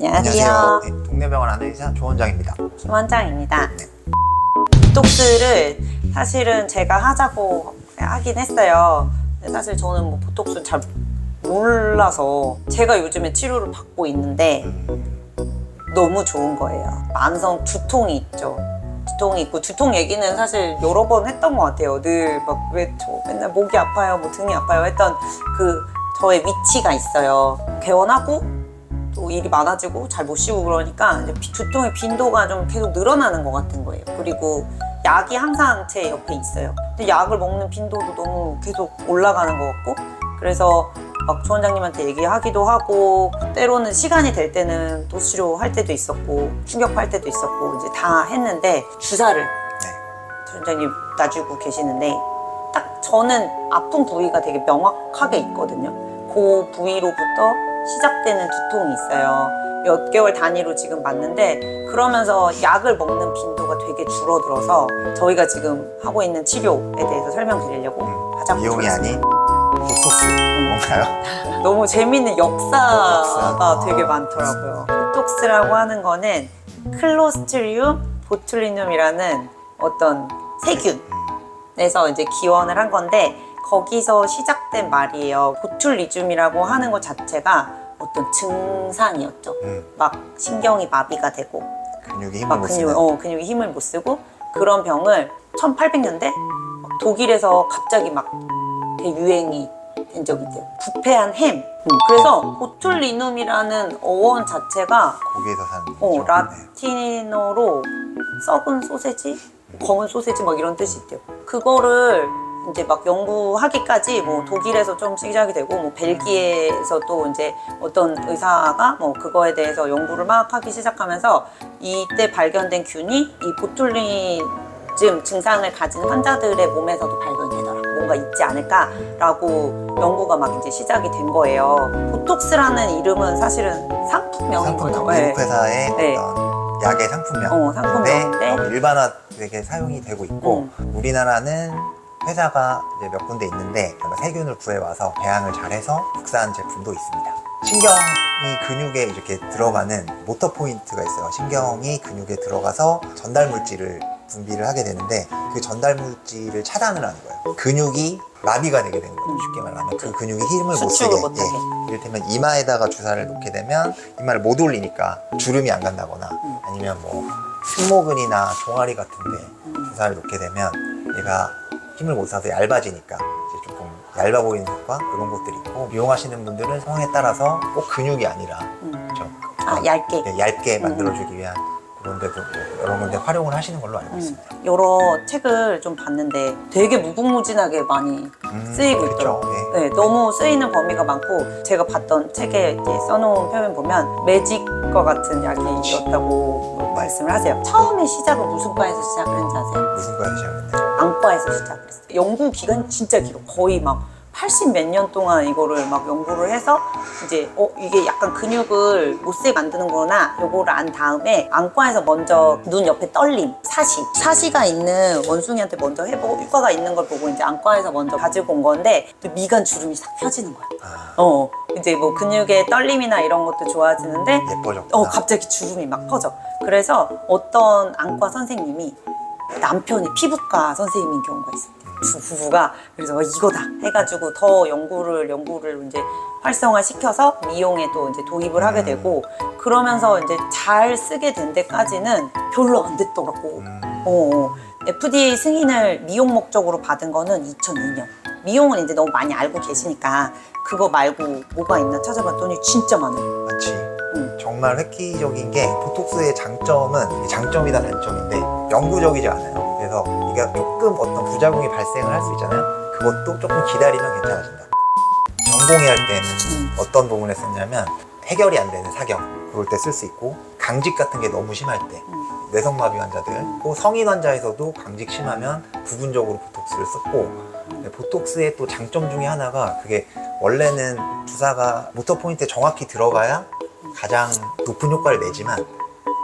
안녕하세요. 네, 동네병원 안의사 조원장입니다. 김원장입니다. 네. 보톡스를 사실은 제가 하자고 하긴 했어요. 근데 사실 저는 뭐 보톡스 잘 몰라서 제가 요즘에 치료를 받고 있는데 너무 좋은 거예요. 만성 두통이 있죠. 두통이 있고 두통 얘기는 사실 여러 번 했던 것 같아요. 늘 막 왜 저 맨날 목이 아파요, 뭐 등이 아파요 했던 그 저의 위치가 있어요. 개원하고 또 일이 많아지고 잘 못 쉬고 그러니까 이제 두통의 빈도가 좀 계속 늘어나는 것 같은 거예요. 그리고 약이 항상 제 옆에 있어요. 근데 약을 먹는 빈도도 너무 계속 올라가는 것 같고 그래서 막 조원장님한테 얘기하기도 하고 때로는 시간이 될 때는 도수치료할 때도 있었고 충격할 때도 있었고 이제 다 했는데 주사를 조원장님 놔주고 계시는데 딱 저는 아픈 부위가 되게 명확하게 있거든요. 그 부위로부터 시작되는 두통이 있어요. 몇 개월 단위로 지금 맞는데 그러면서 약을 먹는 빈도가 되게 줄어들어서 저희가 지금 하고 있는 치료에 대해서 설명드리려고 하자고 미용이 아닌 보톡스 뭔가요? 너무 재밌는 역사가 역사. 되게 많더라고요. 보톡스라고 하는 거는 클로스트리움 보툴리눔이라는 어떤 세균에서 이제 기원을 한 건데 거기서 시작된 말이에요. 보툴리즘이라고 하는 것 자체가 어떤 증상이었죠. 막 신경이 마비가 되고 근육이 힘을 막 못 쓰는. 근육이 힘을 못 쓰고 그런 병을 1800년대 독일에서 갑자기 막 대유행이 된 적이 있대요. 부패한 햄. 그래서 보툴리눔이라는 어원 자체가 거기에서 사는 거죠. 라틴어로 썩은 소세지, 검은 소세지 막 이런 뜻이 있대요. 그거를 이제 막 연구하기까지 뭐 독일에서 좀 시작이 되고 뭐 벨기에에서도 이제 어떤 의사가 뭐 그거에 대해서 연구를 막 하기 시작하면서 이때 발견된 균이 이 보툴리즘 증상을 가진 환자들의 몸에서도 발견되더라. 뭔가 있지 않을까라고 연구가 막 이제 시작이 된 거예요. 보톡스라는 이름은 사실은 상품명인 거죠. 미국 회사의 네. 어떤 약의 상품명. 상품명인데 일반화되게 사용이 되고 있고 우리나라는 회사가 이제 몇 군데 있는데 세균을 구해와서 배양을 잘해서 국산 제품도 있습니다. 신경이 근육에 이렇게 들어가는 모터 포인트가 있어요. 신경이 근육에 들어가서 전달 물질을 분비를 하게 되는데 그 전달 물질을 차단을 하는 거예요. 근육이 마비가 되게 되는 거죠. 쉽게 말하면 그 근육이 힘을 못 쓰게. 이를테면 이마에다가 주사를 놓게 되면 이마를 못 올리니까 주름이 안 간다거나 아니면 뭐 승모근이나 종아리 같은데 주사를 놓게 되면 얘가 힘을 못 써서 얇아지니까 이제 조금 얇아 보이는 효과 그런 것들이 있고 미용하시는 분들은 상황에 따라서 꼭 근육이 아니라 그렇죠? 얇게 얇게 만들어주기 위한 그런 데도 여러 군데 활용을 하시는 걸로 알고 있습니다. 여러 책을 좀 봤는데 되게 무궁무진하게 많이 쓰이고 그렇죠. 있더라고요. 네, 너무 쓰이는 범위가 많고 제가 봤던 책에 이제 써놓은 표현 보면 매직과 같은 약이었다고 말씀을 하세요. 처음에 시작은 무슨 과에서 시작을 했는지 아세요? 무슨 과에서 시작했나요? 안과에서 시작을 했어요. 연구 기간이 진짜 길어. 거의 막 80 몇 년 동안 이거를 막 연구를 해서 이제 이게 약간 근육을 못 쓰게 만드는구나 요거를 안 다음에 안과에서 먼저 눈 옆에 떨림, 사시가 있는 원숭이한테 먼저 해보고 효과가 있는 걸 보고 이제 안과에서 먼저 가지고 온 건데 또 미간 주름이 싹 펴지는 거야. 이제 뭐 근육의 떨림이나 이런 것도 좋아지는데 예뻐졌구나. 갑자기 주름이 막 퍼져. 그래서 어떤 안과 선생님이 남편이 피부과 선생님인 경우가 있어요. 두 부부가 그래서 이거다 해가지고 더 연구를 이제 활성화시켜서 미용에도 이제 도입을 하게 되고 그러면서 이제 잘 쓰게 된 데까지는 별로 안 됐더라고. FDA 승인을 미용 목적으로 받은 거는 2002년. 미용은 이제 너무 많이 알고 계시니까 그거 말고 뭐가 있나 찾아봤더니 진짜 많아요. 맞지. 정말 획기적인 게 보톡스의 장점은 장점이다 단점인데 영구적이지 않아요. 그래서 이게 조금 어떤 부작용이 발생을 할 수 있잖아요. 그것도 조금 기다리면 괜찮아진다. 전공의 할 때는 어떤 부분에 쓰냐면 해결이 안 되는 사경 그럴 때 쓸 수 있고 강직 같은 게 너무 심할 때 뇌성마비 환자들 또 성인 환자에서도 강직 심하면 부분적으로 보톡스를 썼고 보톡스의 또 장점 중에 하나가 그게 원래는 주사가 모터 포인트에 정확히 들어가야 가장 높은 효과를 내지만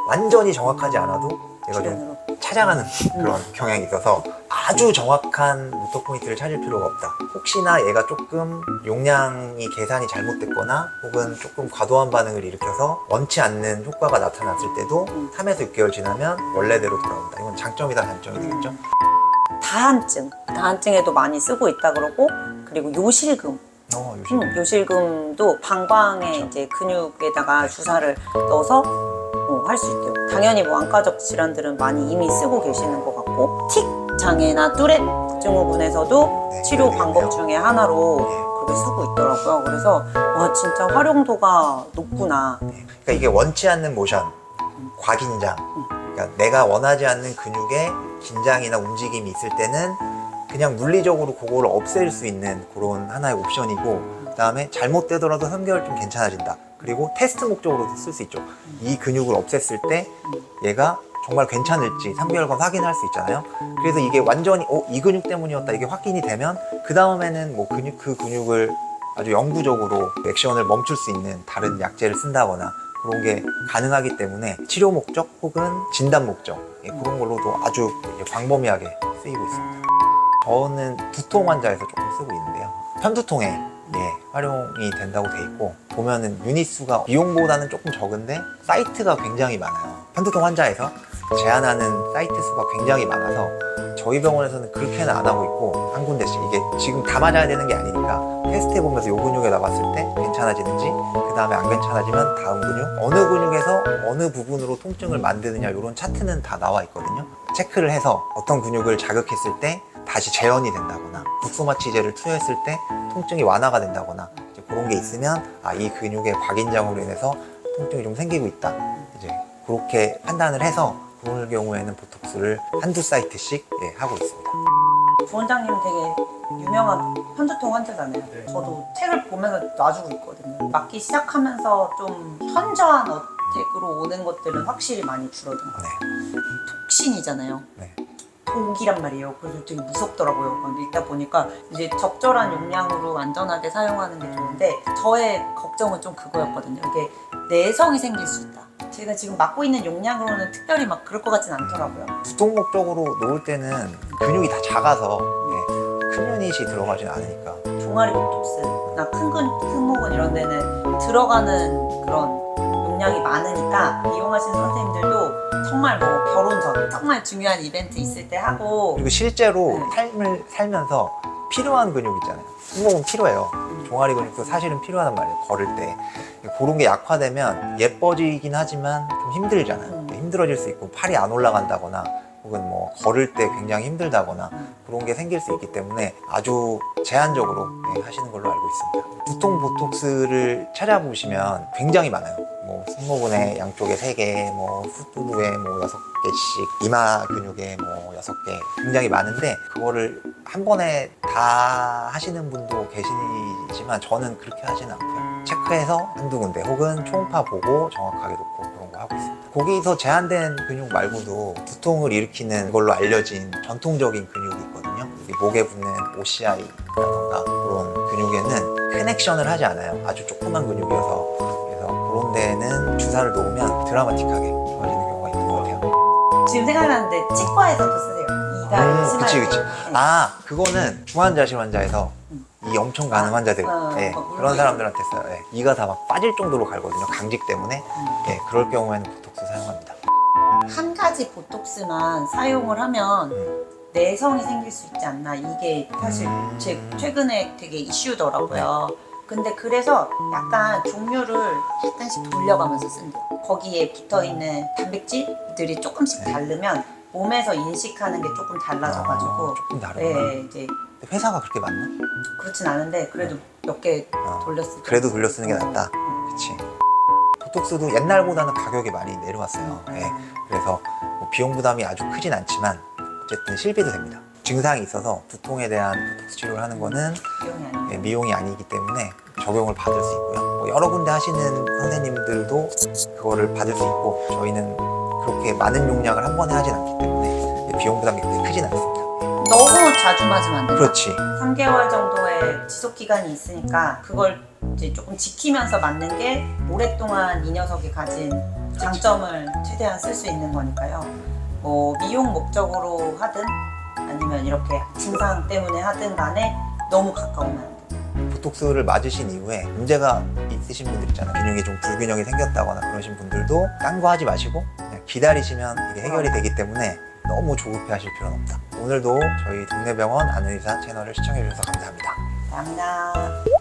완전히 정확하지 않아도 얘가 좀 찾아가는 그런 경향이 있어서 아주 정확한 모터 포인트를 찾을 필요가 없다. 혹시나 얘가 조금 용량이 계산이 잘못됐거나 혹은 조금 과도한 반응을 일으켜서 원치 않는 효과가 나타났을 때도 3에서 6개월 지나면 원래대로 돌아온다. 이건 장점이다 단점이 되겠죠? 다한증에도 많이 쓰고 있다 그러고, 그리고 요실금. 요즘 요실금도 방광에 그렇죠. 이제 근육에다가 주사를 넣어서 할 수 있대요. 당연히 뭐 안과적 질환들은 많이 이미 쓰고 계시는 것 같고, 틱 장애나 뚜렛 증후군에서도 네, 치료 그러겠네요. 방법 중에 하나로 그렇게 쓰고 있더라고요. 그래서 와 진짜 활용도가 높구나. 그러니까 이게 원치 않는 모션, 과긴장. 그러니까 내가 원하지 않는 근육에 긴장이나 움직임이 있을 때는 그냥 물리적으로 그거를 없앨 수 있는 그런 하나의 옵션이고, 그다음에 잘못되더라도 3개월 좀 괜찮아진다. 그리고 테스트 목적으로도 쓸 수 있죠. 이 근육을 없앴을 때 얘가 정말 괜찮을지 3개월간 확인할 수 있잖아요. 그래서 이게 완전히 이 근육 때문이었다 이게 확인이 되면 그 다음에는 뭐 그 근육을 아주 영구적으로 액션을 멈출 수 있는 다른 약제를 쓴다거나 그런 게 가능하기 때문에 치료 목적 혹은 진단 목적 그런 걸로도 아주 광범위하게 쓰이고 있습니다. 저는 두통 환자에서 조금 쓰고 있는데요. 편두통에 활용이 된다고 돼 있고, 보면은 유닛 수가 비용보다는 조금 적은데 사이트가 굉장히 많아요. 편두통 환자에서 제한하는 사이트 수가 굉장히 많아서 저희 병원에서는 그렇게는 안 하고 있고, 한 군데씩 이게 지금 다 맞아야 되는 게 아니니까 테스트 해보면서 요 근육에 나갔을 때 괜찮아지는지, 그 다음에 안 괜찮아지면 다음 근육, 어느 근육에서 어느 부분으로 통증을 만드느냐 이런 차트는 다 나와 있거든요. 체크를 해서 어떤 근육을 자극했을 때 다시 재현이 된다거나 국소마취제를 투여했을 때 통증이 완화가 된다거나 이제 그런 게 있으면 이 근육의 과긴장으로 인해서 통증이 좀 생기고 있다, 이제 그렇게 판단을 해서 그럴 경우에는 보톡스를 한두 사이트씩 하고 있습니다. 부원장님 되게 유명한 편두통 환자잖아요. 저도 책을 보면서 놔주고 있거든요. 맞기 시작하면서 좀 현저한 어택으로 오는 것들은 확실히 많이 줄어든 것 같아요. 톡신이잖아요. 독이란 말이에요. 그래서 되게 무섭더라고요. 읽다 보니까 이제 적절한 용량으로 안전하게 사용하는 게 좋은데, 저의 걱정은 좀 그거였거든요. 이게 내성이 생길 수 있다. 제가 지금 맡고 있는 용량으로는 특별히 막 그럴 것 같진 않더라고요. 두통 목적으로 놓을 때는 근육이 다 작아서 큰 유닛이 들어가진 않으니까. 종아리 보톡스나 큰 목은 이런 데는 들어가는 그런 용량이 많으니까 이용하시는 선생님들도 정말 뭐 결혼 전 정말 중요한 이벤트 있을 때 하고, 그리고 실제로 삶을 살면서 필요한 근육 있잖아요. 승모근 필요해요. 종아리 근육도 사실은 필요하단 말이에요. 걸을 때 그런 게 약화되면 예뻐지긴 하지만 좀 힘들잖아요. 힘들어질 수 있고, 팔이 안 올라간다거나 혹은 뭐 걸을 때 굉장히 힘들다거나 그런 게 생길 수 있기 때문에 아주 제한적으로 하시는 걸로 알고 있습니다. 두통 보톡스를 찾아보시면 굉장히 많아요. 뭐 승모근의 양쪽에 3개, 뭐 후두부에 뭐 6개씩, 이마 근육에 뭐 6개, 굉장히 많은데 그거를 한 번에 다 하시는 분도 계시지만 저는 그렇게 하지는 않고요. 체크해서 한두 군데 혹은 초음파 보고 정확하게 놓고 그런 거 하고 있습니다. 거기서 제한된 근육 말고도 두통을 일으키는 걸로 알려진 전통적인 근육이 있거든요. 목에 붙는 OCI라던가 그런 근육에는 큰 액션을 하지 않아요. 아주 조그만 근육이어서. 그래서 그런 데는 주사를 놓으면 드라마틱하게 좋아지는 경우가 있는 것 같아요. 지금 생각나는데 치과에서도 쓰세요. 이가 심할 그치. 때. 그거는 중환자실 환자에서 이 엄청 가는 환자들, 그런 사람들한테 써요. 이가 다 막 빠질 정도로 갈거든요. 강직 때문에. 그럴 경우에는 보톡스 사용합니다. 한 가지 보톡스만 사용을 하면 내성이 생길 수 있지 않나, 이게 사실 최근에 되게 이슈더라고요. 근데 그래서 약간 종류를 약간씩 돌려가면서 쓴대요. 거기에 붙어있는 단백질들이 조금씩 다르면 몸에서 인식하는 게 조금 달라져가지고 조금 다르구나. 이제 회사가 그렇게 많나? 그렇진 않은데 그래도 몇 개 돌렸을 때 그래도 돌려 쓰는 게 낫다. 그치. 보톡스도 옛날보다는 가격이 많이 내려왔어요. 그래서 뭐 비용 부담이 아주 크진 않지만 어쨌든 실비도 됩니다. 증상이 있어서 두통에 대한 보톡스 치료를 하는 거는 비용이 아니고 미용이 아니기 때문에 적용을 받을 수 있고요. 뭐 여러 군데 하시는 선생님들도 그거를 받을 수 있고, 저희는 그렇게 많은 용량을 한 번에 하진 않기 때문에 비용 부담이 그렇게 크진 않습니다. 너무 자주 맞으면 안 돼요. 그렇지. 3개월 정도의 지속 기간이 있으니까 그걸 이제 조금 지키면서 맞는 게 오랫동안 이 녀석이 가진 장점을 최대한 쓸 수 있는 거니까요. 뭐 미용 목적으로 하든 아니면 이렇게 증상 때문에 하든 간에 너무 가까우면 안 돼요. 보톡스를 맞으신 이후에 문제가 있으신 분들 있잖아요. 근육이 좀 불균형이 생겼다거나 그러신 분들도 딴 거 하지 마시고 그냥 기다리시면 이게 해결이 되기 때문에 너무 조급해 하실 필요는 없다. 오늘도 저희 동네병원 아는 의사 채널을 시청해 주셔서 감사합니다. 감사합니다.